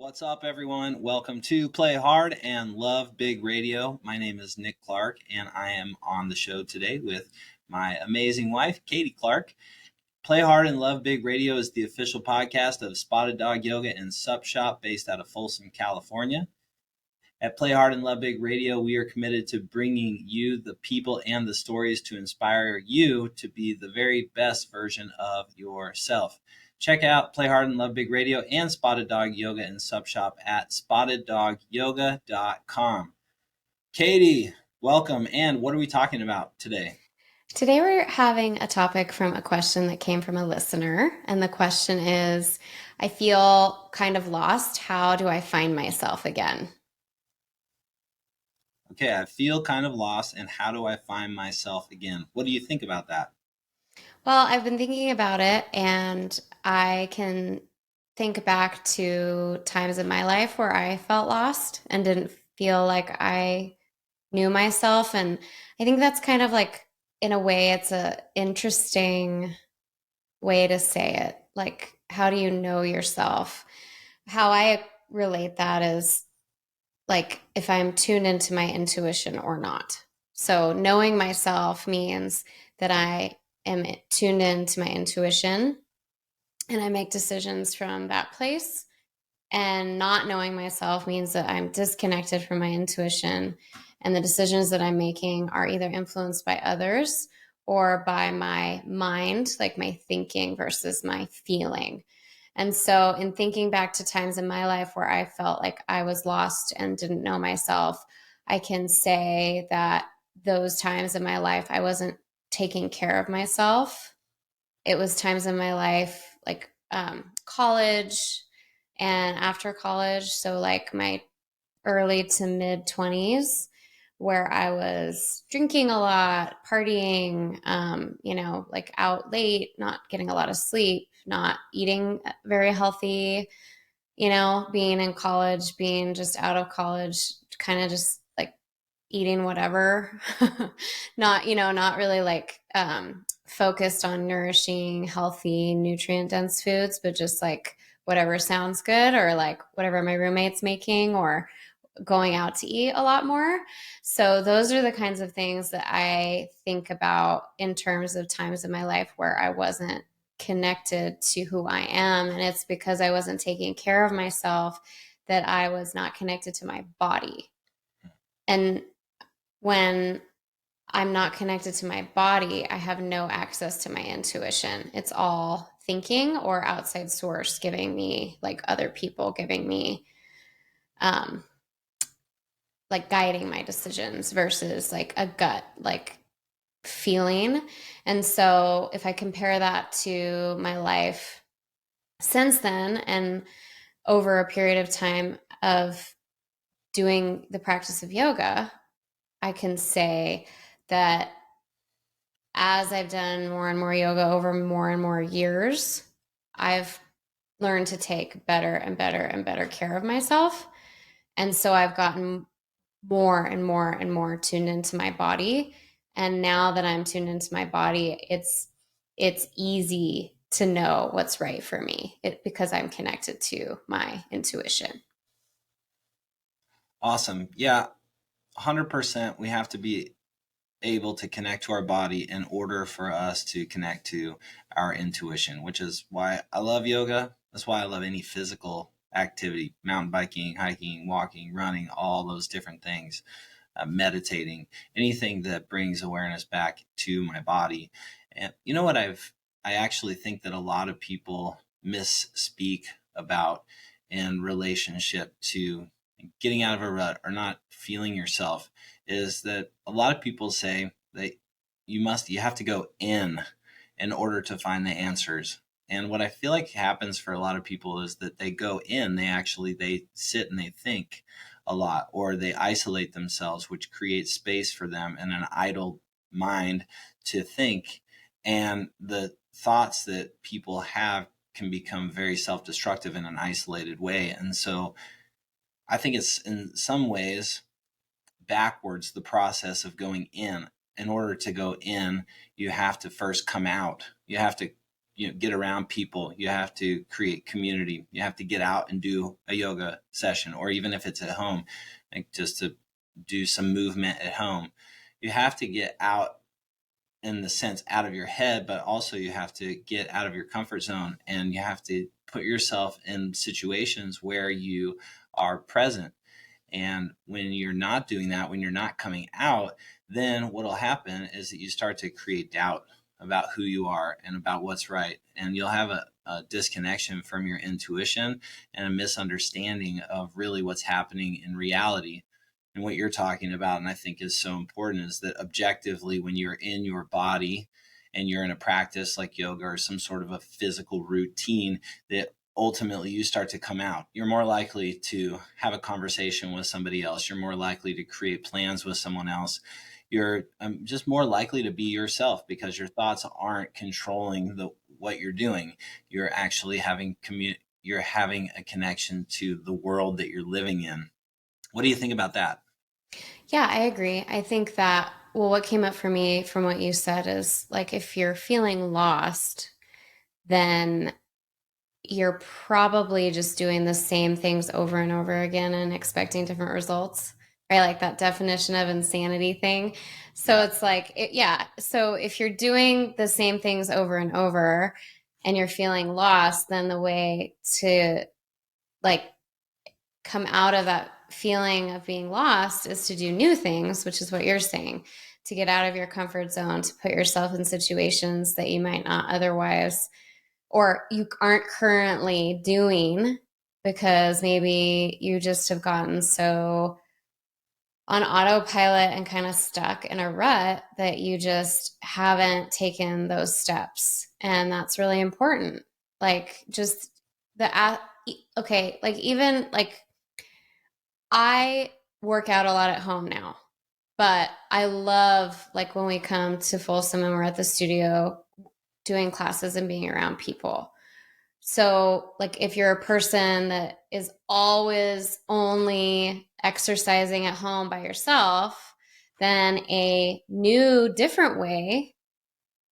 What's up, everyone? Welcome to Play Hard and Love Big Radio. My name is Nick Clark, and I am on the show today with my amazing wife, Katie Clark. Play Hard and Love Big Radio is the official podcast of Spotted Dog Yoga and Sup Shop based out of Folsom, California. At Play Hard and Love Big Radio, we are committed to bringing you the people and the stories to inspire you to be the very best version of yourself. Check out Play Hard and Love Big Radio and Spotted Dog Yoga and Sup Shop at spotteddogyoga.com. Katie, welcome. And what are we talking about today? Today we're having a topic from a question that came from a listener. And the question is, I feel kind of lost. How do I find myself again? Okay, I feel kind of lost, and how do I find myself again? What do you think about that? Well, I've been thinking about it and I can think back to times in my life where I felt lost and didn't feel like I knew myself. And I think that's kind of like, in a way, it's a interesting way to say it. Like, how do you know yourself? How I relate that is like if I'm tuned into my intuition or not. So knowing myself means that I am tuned into my intuition and I make decisions from that place. And not knowing myself means that I'm disconnected from my intuition and the decisions that I'm making are either influenced by others or by my mind, like my thinking versus my feeling. And so, in thinking back to times in my life where I felt like I was lost and didn't know myself, I can say that those times in my life, I wasn't taking care of myself. It was times in my life like college and after college. So, like my early to mid 20s, where I was drinking a lot, partying, like out late, not getting a lot of sleep, not eating very healthy, being in college, being just out of college, kind of just like eating whatever, not really like focused on nourishing, healthy, nutrient dense foods, but just like whatever sounds good or like whatever my roommate's making or going out to eat a lot more. So those are the kinds of things that I think about in terms of times in my life where I wasn't connected to who I am. And it's because I wasn't taking care of myself that I was not connected to my body. And when I'm not connected to my body, I have no access to my intuition. It's all thinking or outside source giving me, like other people giving me, um, like guiding my decisions versus like a gut, like feeling. And so if I compare that to my life since then and over a period of time of doing the practice of yoga, I can say that as I've done more and more yoga over more and more years, I've learned to take better and better and better care of myself. And so I've gotten more and more and more tuned into my body. And now that I'm tuned into my body, it's easy to know what's right for me because I'm connected to my intuition. Awesome. Yeah, 100%. We have to be able to connect to our body in order for us to connect to our intuition, which is why I love yoga. That's why I love any physical activity, mountain biking, hiking, walking, running, all those different things, meditating, anything that brings awareness back to my body. And you know what I actually think that a lot of people misspeak about in relationship to getting out of a rut or not feeling yourself is that a lot of people say that you have to go in order to find the answers. And what I feel like happens for a lot of people is that they go in, they sit and they think a lot, or they isolate themselves, which creates space for them and an idle mind to think. And the thoughts that people have can become very self-destructive in an isolated way. And so I think it's in some ways backwards, the process of going in. In order to go in, you have to first come out. You have to get around people. You have to create community. You have to get out and do a yoga session, or even if it's at home, like just to do some movement at home. You have to get out, in the sense out of your head, but also you have to get out of your comfort zone, and you have to put yourself in situations where you are present. And when you're not doing that, when you're not coming out, then what'll happen is that you start to create doubt about who you are and about what's right. And you'll have a disconnection from your intuition and a misunderstanding of really what's happening in reality. And what you're talking about, and I think is so important, is that objectively, when you're in your body and you're in a practice like yoga or some sort of a physical routine, that ultimately you start to come out. You're more likely to have a conversation with somebody else. You're more likely to create plans with someone else. You're just more likely to be yourself because your thoughts aren't controlling the what you're doing. You're actually you're having a connection to the world that you're living in. What do you think about that? Yeah, I agree. I think that, well, what came up for me from what you said is like if you're feeling lost, then you're probably just doing the same things over and over again and expecting different results, right? Like that definition of insanity thing. So Yeah. it's like, yeah. So if you're doing the same things over and over and you're feeling lost, then the way to like come out of that feeling of being lost is to do new things, which is what you're saying, to get out of your comfort zone, to put yourself in situations that you might not otherwise or you aren't currently doing because maybe you just have gotten so on autopilot and kind of stuck in a rut that you just haven't taken those steps. And that's really important. Like, just okay, like, even like I work out a lot at home now, but I love like when we come to Folsom and we're at the studio doing classes and being around people. So, like, if you're a person that is always only exercising at home by yourself, then a new, different way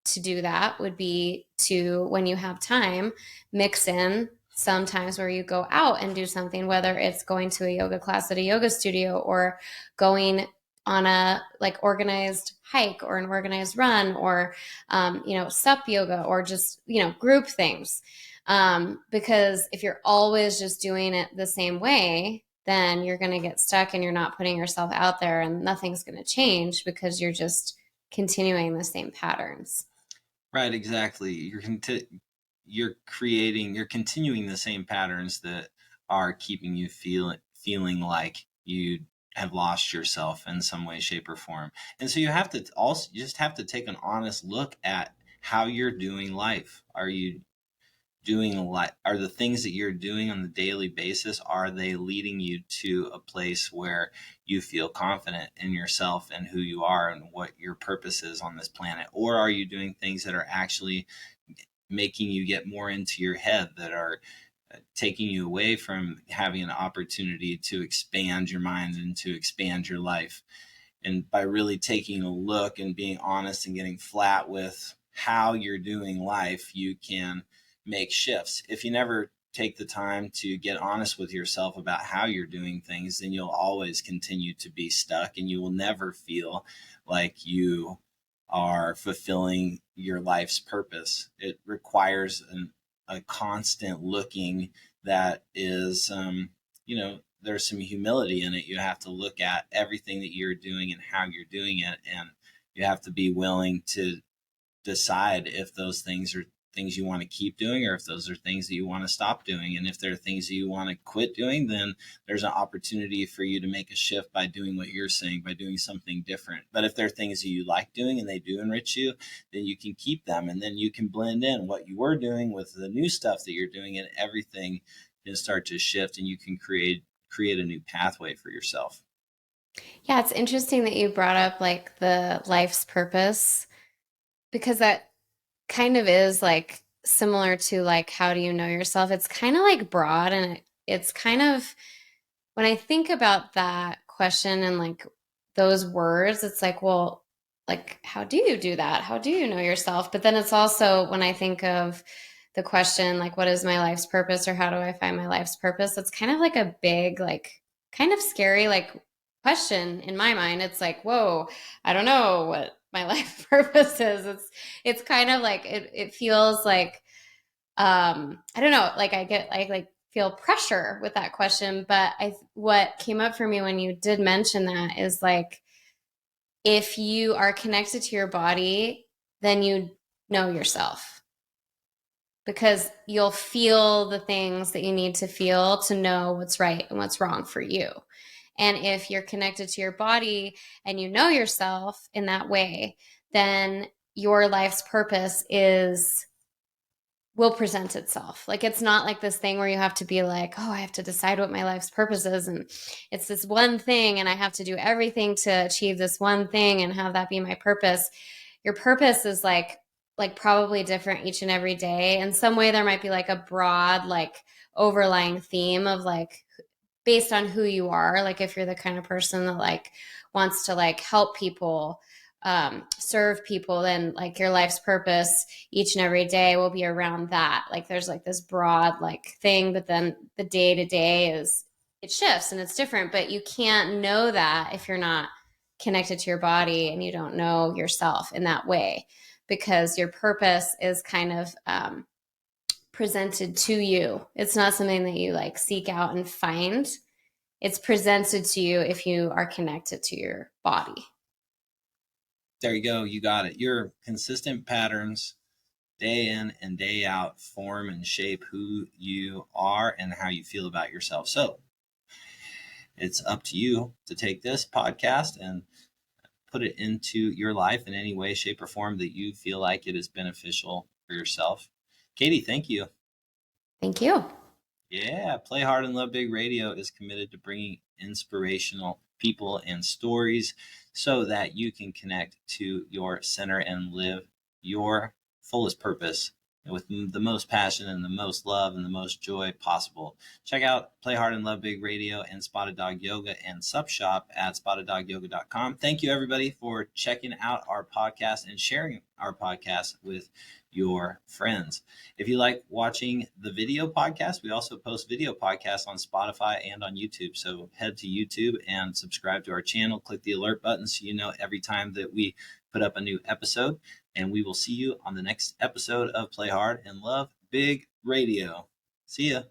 to do that would be to, when you have time, mix in sometimes where you go out and do something, whether it's going to a yoga class at a yoga studio or going on a like organized hike or an organized run or sup yoga or just group things, because if you're always just doing it the same way, then you're going to get stuck and you're not putting yourself out there and nothing's going to change because you're just continuing the same patterns. Right, exactly. You're continuing the same patterns that are keeping you feeling like you have lost yourself in some way, shape, or form. And so you just have to take an honest look at how you're doing life. Are the things that you're doing on the daily basis, are they leading you to a place where you feel confident in yourself and who you are and what your purpose is on this planet? Or are you doing things that are actually making you get more into your head, that are taking you away from having an opportunity to expand your mind and to expand your life? And by really taking a look and being honest and getting flat with how you're doing life, you can make shifts. If you never take the time to get honest with yourself about how you're doing things, then you'll always continue to be stuck and you will never feel like you are fulfilling your life's purpose. It requires a constant looking that is, there's some humility in it. You have to look at everything that you're doing and how you're doing it. And you have to be willing to decide if those things are things you want to keep doing or if those are things that you want to stop doing. And if there are things that you want to quit doing, then there's an opportunity for you to make a shift by doing what you're saying, by doing something different. But if there are things that you like doing and they do enrich you, then you can keep them, and then you can blend in what you were doing with the new stuff that you're doing, and everything can start to shift, and you can create a new pathway for yourself. Yeah, it's interesting that you brought up like the life's purpose because that kind of is like similar to like how do you know yourself? It's kind of like broad and it's kind of when I think about that question and like those words, it's like, well, like, how do you do that? How do you know yourself? But then it's also when I think of the question, like, what is my life's purpose or how do I find my life's purpose? It's kind of like a big, like, kind of scary, like, question in my mind. It's like, whoa, I don't know what my life purpose is. It's kind of like it feels like I don't know, like I get like feel pressure with that question, but I what came up for me when you did mention that is like if you are connected to your body, then you know yourself because you'll feel the things that you need to feel to know what's right and what's wrong for you. And if you're connected to your body and you know yourself in that way, then your life's purpose is will present itself. Like it's not like this thing where you have to be like, oh, I have to decide what my life's purpose is and it's this one thing and I have to do everything to achieve this one thing and have that be my purpose. Your purpose is like probably different each and every day. In some way there might be like a broad like overlying theme of like based on who you are, like if you're the kind of person that like wants to like help people, serve people, then like your life's purpose each and every day will be around that. Like there's like this broad like thing, but then the day to day is it shifts and it's different, but you can't know that if you're not connected to your body and you don't know yourself in that way because your purpose is kind of presented to you. It's not something that you like seek out and find. It's presented to you if you are connected to your body. There you go. You got it. Your consistent patterns day in and day out form and shape who you are and how you feel about yourself. So it's up to you to take this podcast and put it into your life in any way, shape, or form that you feel like it is beneficial for yourself. Katie, thank you. Thank you. Yeah, Play Hard and Love Big Radio is committed to bringing inspirational people and stories so that you can connect to your center and live your fullest purpose with the most passion and the most love and the most joy possible. Check out Play Hard and Love Big Radio and Spotted Dog Yoga and Sub Shop at spotteddogyoga.com. Thank you, everybody, for checking out our podcast and sharing our podcast with your friends. If you like watching the video podcast, we also post video podcasts on Spotify and on YouTube. So head to YouTube and subscribe to our channel. Click the alert button so you know every time that we put up a new episode. And we will see you on the next episode of Play Hard and Love Big Radio. See ya.